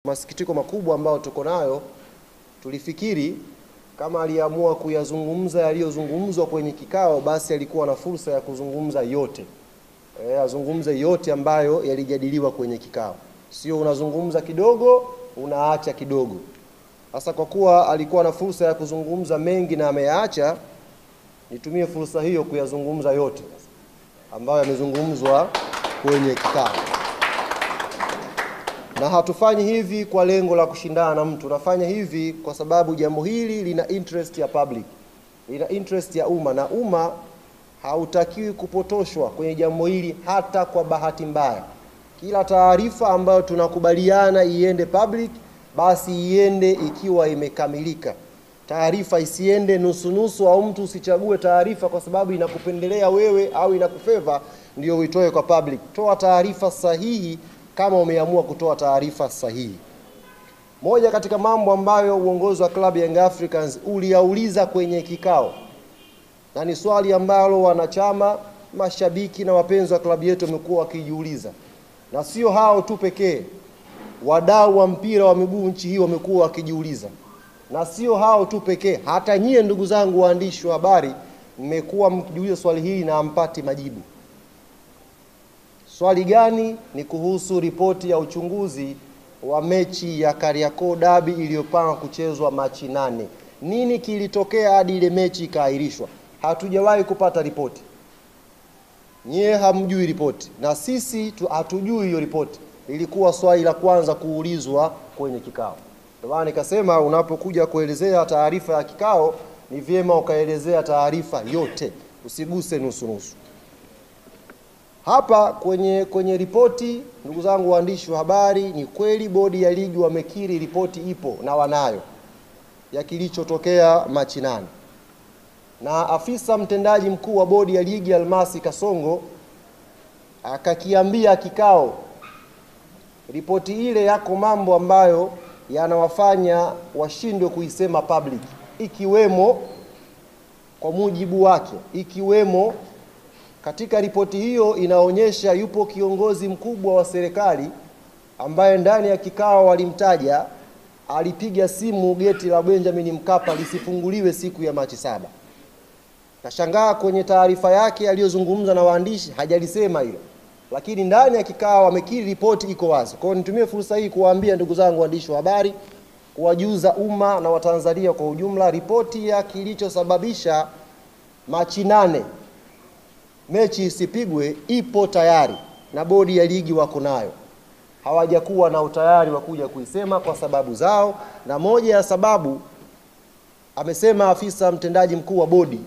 Masikitiko makubwa ambayo tuko nayo, tulifikiri kama aliamua kuyazungumza yaliyozungumzwa kwenye kikao, basi alikuwa na fursa ya kuzungumza yote. Azungumze yote ambayo yalijadiliwa kwenye kikao. Sio unazungumza kidogo, unaacha kidogo. Sasa kwa kuwa alikuwa na fursa ya kuzungumza mengi na ameyaacha, nitumie fursa hiyo kuyazungumza yote ambayo yamezungumzwa kwenye kikao. Na hatufanyi hivi kwa lengo la kushindana na mtu. Tunafanya hivi kwa sababu jambo hili lina interest ya public. Lina interest ya umma, na umma hautakiwi kupotoshwa kwenye jambo hili hata kwa bahati mbaya. Kila taarifa ambayo tunakubaliana iende public, basi iende ikiwa imekamilika. Taarifa isiende nusu au mtu usichague taarifa kwa sababu inakupendelea wewe au inakufeva ndio uitoe kwa public. Toa taarifa sahihi kama umeamua kutoa taarifa sahihi. Moja katika mambo ambayo uongozi wa klabu ya Young Africans uliauliza kwenye kikao, na ni swali ambalo wanachama, mashabiki na wapenzi wa klabu yetu wamekuwa wakijiuliza, na sio hao tu pekee, wadau wa mpira wa miguu nchi hii wamekuwa wakijiuliza, na sio hao tu pekee, hata nyie ndugu zangu waandishi wa habari mmekuwa mkijiuliza swali hili na hampati majibu. Swali gani? Ni kuhusu ripoti ya uchunguzi wa mechi ya Kariakoo Derby iliyopangwa kuchezwa Machi 8. Nini kilitokea hadi ile mechi ikaahirishwa? Hatujawahi kupata ripoti. Nyie hamjui ripoti, na sisi hatujui hiyo ripoti. Ilikuwa swali la kwanza kuulizwa kwenye kikao. Ndio maana nikasema unapokuja kuelezea taarifa ya kikao, ni vyema ukaelezea taarifa yote, usiguse nusu nusu. Hapa kwenye ripoti, ndugu zangu waandishi wa habari, ni kweli bodi ya ligi wamekiri ripoti ipo na wanayo ya kilichotokea Machi 8. Na afisa mtendaji mkuu wa bodi ya ligi Almasi Kasongo akakiambia kikao, ripoti ile yako mambo ambayo yanawafanya washindwe kuisema public, ikiwemo kwa mujibu wake, ikiwemo katika ripoti hiyo inaonyesha yupo kiongozi mkubwa wa serikali ambaye ndani ya kikao walimtaja, alipiga simu geti la Benjamin Mkapa lisifunguliwe siku ya Machi 7. Nashangaa kwenye taarifa yake aliyozungumza na waandishi hajalisema hilo, lakini ndani ya kikao wamekiri ripoti iko wazi. Kwa hiyo nitumie fursa hii kuwaambia ndugu zangu waandishi wa habari, kuwajuza umma na Watanzania kwa ujumla, ripoti ya kilichosababisha Machi 8 mechi isipigwe ipo tayari na bodi ya ligi wako nayo. Hawajakuwa na utayari wa kuja kuisema kwa sababu zao, na moja ya sababu amesema afisa mtendaji mkuu wa bodi,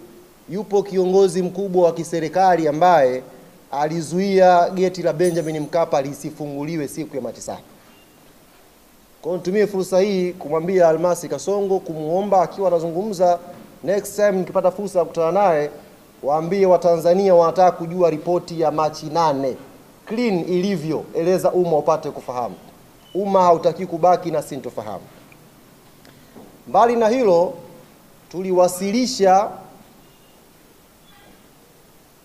yupo kiongozi mkubwa wa kiserikali ambaye alizuia geti la Benjamin Mkapa lisifunguliwe siku ya Machi 7. Kwa hiyo nitumie fursa hii kumwambia Almasi Kasongo, kumuomba akiwa anazungumza next time nikipata fursa ya kukutana naye, waambie Watanzania wanataka kujua ripoti ya Machi 8 clean ilivyo, eleza umma upate kufahamu. Umma hautaki kubaki na sintofahamu. Mbali na hilo, tuliwasilisha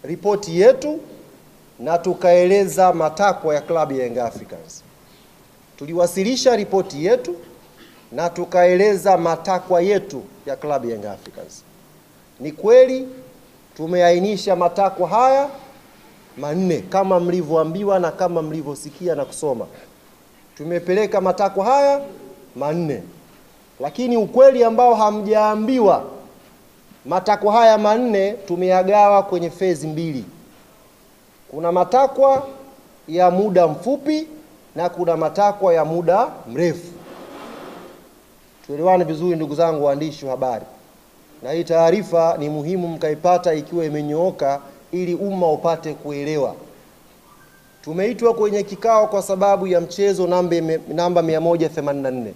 ripoti yetu na tukaeleza matakwa ya klabu ya Young Africans. Tuliwasilisha ripoti yetu na tukaeleza matakwa yetu ya klabu ya Young Africans. Ni kweli tumeainisha matakwa haya 4 kama mlivyoambiwa na kama mlivyosikia na kusoma. Tumepeleka matakwa haya 4. Lakini ukweli ambao hamjaambiwa, matakwa haya 4 tumeyagawa kwenye phase 2. Kuna matakwa ya muda mfupi na kuna matakwa ya muda mrefu. Tuelewane vizuri ndugu zangu waandishi wa habari. Na hii taarifa ni muhimu mkaipata ikiwa imenyooka ili umma upate kuelewa. Tumeitwa kwenye kikao kwa sababu ya mchezo namba 184.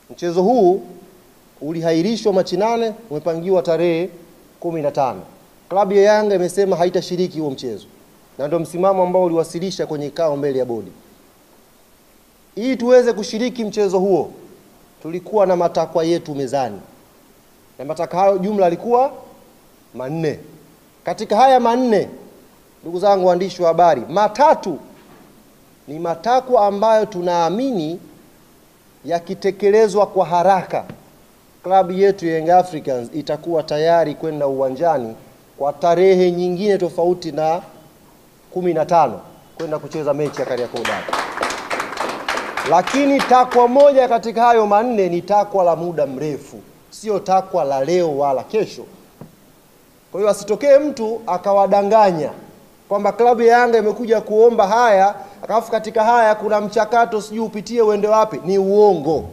Mchezo huu ulihairishwa Machi 8, umepangiwa tarehe 15. Klabu ya Yanga imesema haitashiriki huo mchezo. Na ndio msimamo ambao uliwasilisha kwenye kikao mbele ya bodi. Ili tuweze kushiriki mchezo huo, tulikuwa na matakwa yetu mezani. Na matakwa hayo jumla yalikuwa 4. Katika haya 4, ndugu zangu waandishi wa habari, 3 ni matakwa ambayo tunaamini yakitekelezwa kwa haraka, klabu yetu ya Young Africans itakuwa tayari kwenda uwanjani kwa tarehe nyingine tofauti na 15 kwenda kucheza mechi ya Kariakoo Derby. Lakini takwa moja katika hayo manne ni takwa la muda mrefu, sio takwa la leo wala kesho. Kwa hiyo asitokee mtu akawadanganya kwamba klabu ya Yanga imekuja kuomba haya, akafu katika haya kuna mchakato sijui upitie uende wapi. Ni uongo.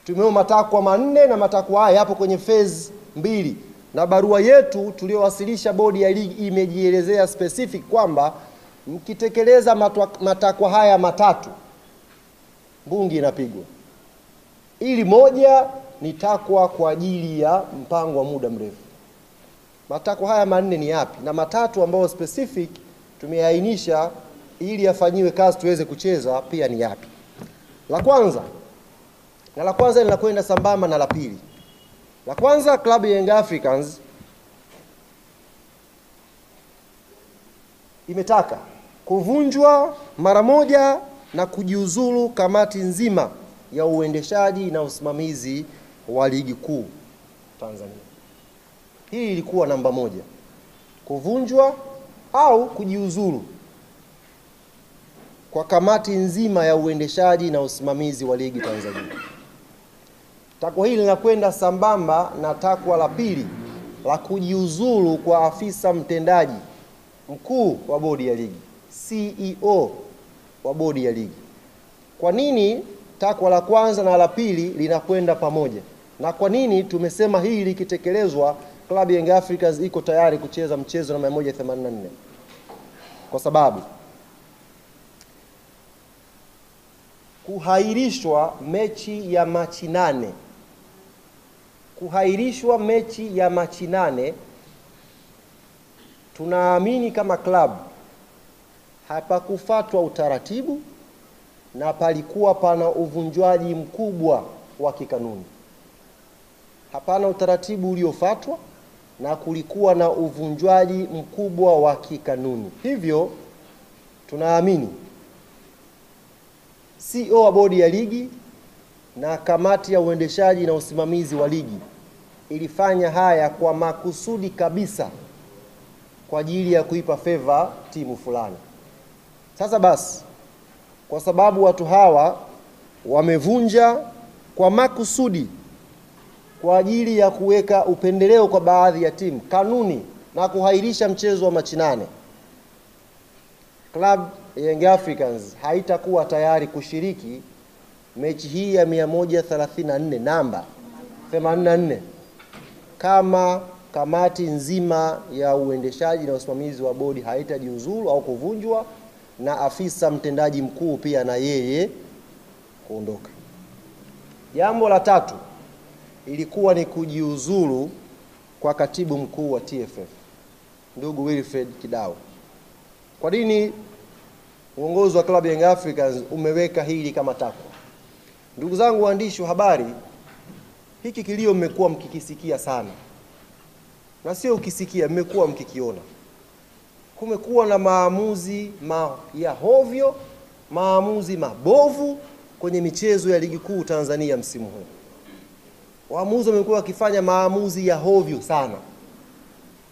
Tumeomba matakwa manne na matakwa haya hapo kwenye phase 2. Na barua yetu tuliyowasilisha bodi ya ligi imejielezea specific kwamba mkitekeleza matakwa haya matatu, bungi inapigwa. Ili moja ni takwa kwa ajili ya mpango wa muda mrefu. Matakwa haya manne ni yapi? Na matatu ambayo specific tumeainisha ili yafanyiwe kazi tuweze kucheza pia ni yapi? La kwanza linakwenda sambamba na la pili. La kwanza, klabu ya Young Africans imetaka kuvunjwa mara moja na kujiuzulu kamati nzima ya uendeshaji na usimamizi wa ligi kuu Tanzania. Hii ilikuwa namba moja. Kuvunjwa au kujiuzulu kwa kamati nzima ya uendeshaji na usimamizi wa ligi Tanzania. Takwa hili linakwenda sambamba na takwa la pili la kujiuzulu kwa afisa mtendaji mkuu wa bodi ya ligi, CEO wa bodi ya ligi. Kwa nini takwa la kwanza na la pili linakwenda pamoja? Na kwa nini tumesema hili likitekelezwa klabu ya Young Africans iko tayari kucheza mchezo na 184? Kwa sababu kuhairishwa mechi ya Machi 8, tunaamini kama klabu hapakufuatwa utaratibu na palikuwa pana uvunjwaji mkubwa wa kikanuni. Hapana utaratibu uliofuatwa na kulikuwa na uvunjwaji mkubwa wa kikanuni. Hivyo tunaamini CEO wa bodi ya ligi na kamati ya uendeshaji na usimamizi wa ligi ilifanya haya kwa makusudi kabisa kwa ajili ya kuipa favor timu fulani. Sasa basi, kwa sababu watu hawa wamevunja kwa makusudi kwa ajili ya kuweka upendeleo kwa baadhi ya timu kanuni na kuhairisha mchezo wa Machi 8, Club Young Africans haitakuwa tayari kushiriki mechi hii ya 134 namba 84 kama kamati nzima ya uendeshaji na usimamizi wa bodi haitajiuzulu au kuvunjwa na afisa mtendaji mkuu pia na yeye kuondoka. Jambo la tatu ilikuwa ni kujiuzulu kwa katibu mkuu wa TFF, ndugu Wilfred Kidao. Kwa nini uongozi wa klabu ya Young Africans umeweka hili kama takwa? Ndugu zangu waandishi wa habari, hiki kilio mmekuwa mkikisikia sana. Na sio ukisikia, mmekuwa mkikiona. Kumekuwa na maamuzi ya hovyo, maamuzi mabovu kwenye michezo ya ligi kuu Tanzania msimu huu. Waamuzi wamekuwa wakifanya maamuzi ya hovyo sana.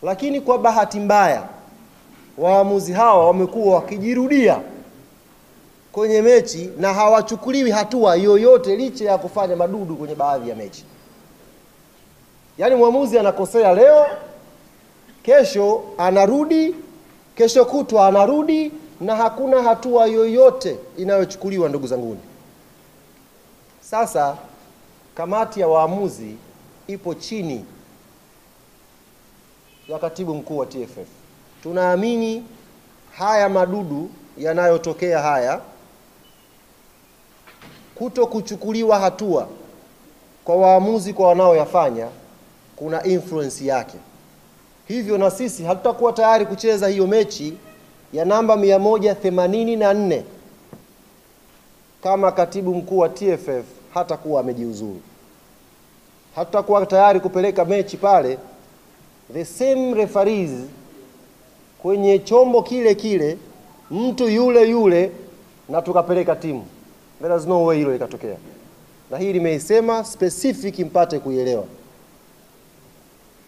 Lakini kwa bahati mbaya, waamuzi hawa wamekuwa wakijirudia kwenye mechi na hawachukuliwi hatua yoyote licha ya kufanya madudu kwenye baadhi ya mechi. Yaani mwamuzi anakosea leo, kesho anarudi, kesho kutwa anarudi na hakuna hatua yoyote inayochukuliwa, ndugu zanguni. Sasa kamati ya waamuzi ipo chini ya katibu mkuu wa TFF. Tunaamini haya madudu yanayotokea haya, kuto kuchukuliwa hatua kwa waamuzi kwa wanaoyafanya, kuna influence yake. Hivyo na sisi hatutakuwa tayari kucheza hiyo mechi ya namba 184 kama katibu mkuu wa TFF hatakuwa amejiuzuru. Hatutakuwa tayari kupeleka mechi pale the same referees kwenye chombo kile kile, mtu yule yule, na tukapeleka timu. There is no way hilo ikatokea. na hii nimeisema specific mpate kuielewa.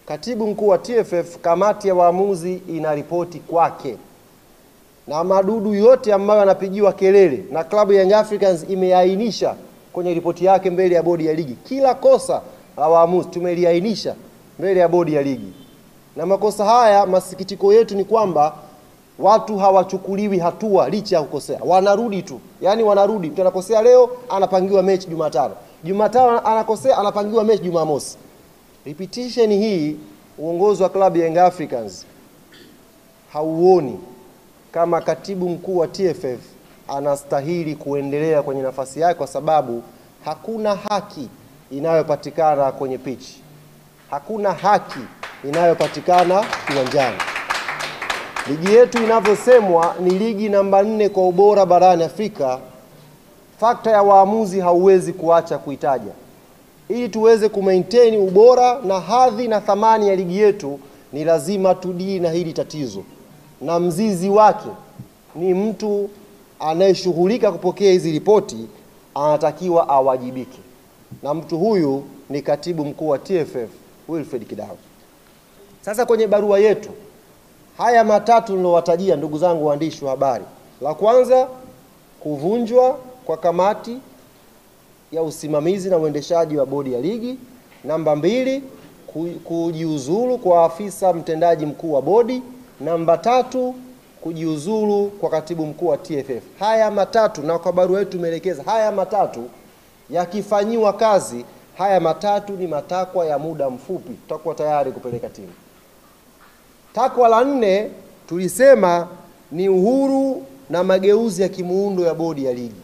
Katibu mkuu wa TFF, kamati ya waamuzi ina ripoti kwake, na madudu yote ambayo yanapigiwa kelele na klabu ya Young Africans imeainisha kwenye ripoti yake mbele ya bodi ya ligi. Kila kosa la waamuzi tumeliainisha mbele ya bodi ya ligi, na makosa haya, masikitiko yetu ni kwamba watu hawachukuliwi hatua licha ya kukosea, wanarudi tu. Yani wanarudi, mtu anakosea leo anapangiwa mechi Jumatano, Jumatano anakosea anapangiwa mechi Jumamosi. Repetition hii uongozi wa klabu ya Young Africans hauoni kama katibu mkuu wa TFF anastahili kuendelea kwenye nafasi yake, kwa sababu hakuna haki inayopatikana kwenye pitch. Hakuna haki inayopatikana kiwanjani. Ligi yetu inavyosemwa ni ligi namba 4 kwa ubora barani Afrika. Fakta ya waamuzi hauwezi kuacha kuitaja. Ili tuweze kumaintain ubora na hadhi na thamani ya ligi yetu, ni lazima tudili na hili tatizo. Na mzizi wake ni mtu anayeshughulika kupokea hizi ripoti, anatakiwa awajibike. Na mtu huyu ni katibu mkuu wa TFF, Wilfred Kidau. Sasa kwenye barua yetu, haya matatu nilowatajia, ndugu zangu waandishi wa habari. La kwanza, kuvunjwa kwa kamati ya usimamizi na uendeshaji wa bodi ya ligi. Namba 2, kujiuzulu kwa afisa mtendaji mkuu wa bodi. Namba 3, kujiuzulu kwa katibu mkuu wa TFF. Haya matatu, na kwa barua yetu tumeelekeza haya matatu yakifanyiwa kazi, haya matatu ni matakwa ya muda mfupi, tutakuwa tayari kupeleka timu. Takwa la 4 tulisema ni uhuru na mageuzi ya kimuundo ya bodi ya ligi.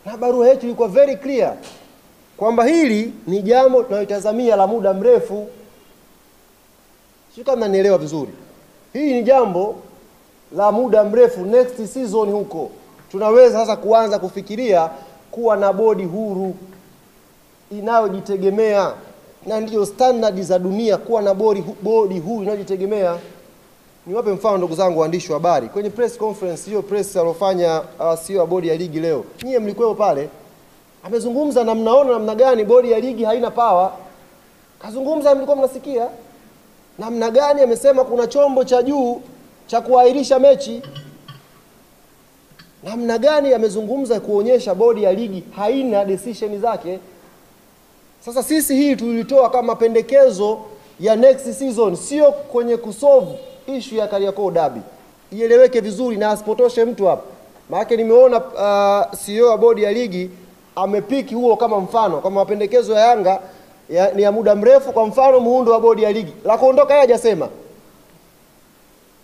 Na barua yetu ilikuwa very clear kwamba hili ni jambo tunalotazamia la muda mrefu. Sio kama nielewa vizuri. Hili ni jambo la muda mrefu, next season huko tunaweza sasa kuanza kufikiria kuwa na bodi huru inayojitegemea, na ndio standard za dunia, kuwa na bodi huru inayojitegemea. Niwape mfano ndugu zangu waandishi wa habari. Kwenye press conference hiyo press alofanya CEO wa bodi ya ligi leo, nyie mlikuwa pale, amezungumza na mnaona namna gani bodi ya ligi haina power. Kazungumza, mlikuwa mnasikia namna gani amesema kuna chombo cha juu cha kuahirisha mechi. Namna gani amezungumza kuonyesha bodi ya ligi haina decision zake. Sasa sisi hii tulitoa kama pendekezo ya next season, sio kwenye kusolve issue ya Kariakoo Derby. Ieleweke vizuri na asipotoshe mtu hapa. Maana nimeona CEO wa bodi ya ligi amepiki huo kama mfano, kama mapendekezo ya Yanga ni ya muda mrefu, kwa mfano muundo wa bodi ya ligi. La kuondoka yeye hajasema.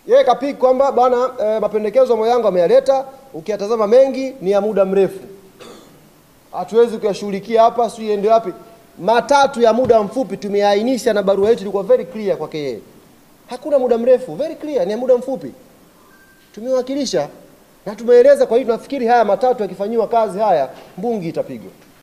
Yeye kapiki kwamba bana mapendekezo ya Yanga ameyaleta, ukiyatazama mengi ni ya muda mrefu, hatuwezi kuyashughulikia hapa, sio iende wapi. Matatu ya muda mfupi tumeainisha, na barua yetu ilikuwa very clear kwake yeye. Hakuna muda mrefu, very clear, ni ya muda mfupi. Tumewakilisha na tumeeleza. Kwa hiyo tunafikiri haya matatu yakifanywa kazi, haya mbungi itapigwa.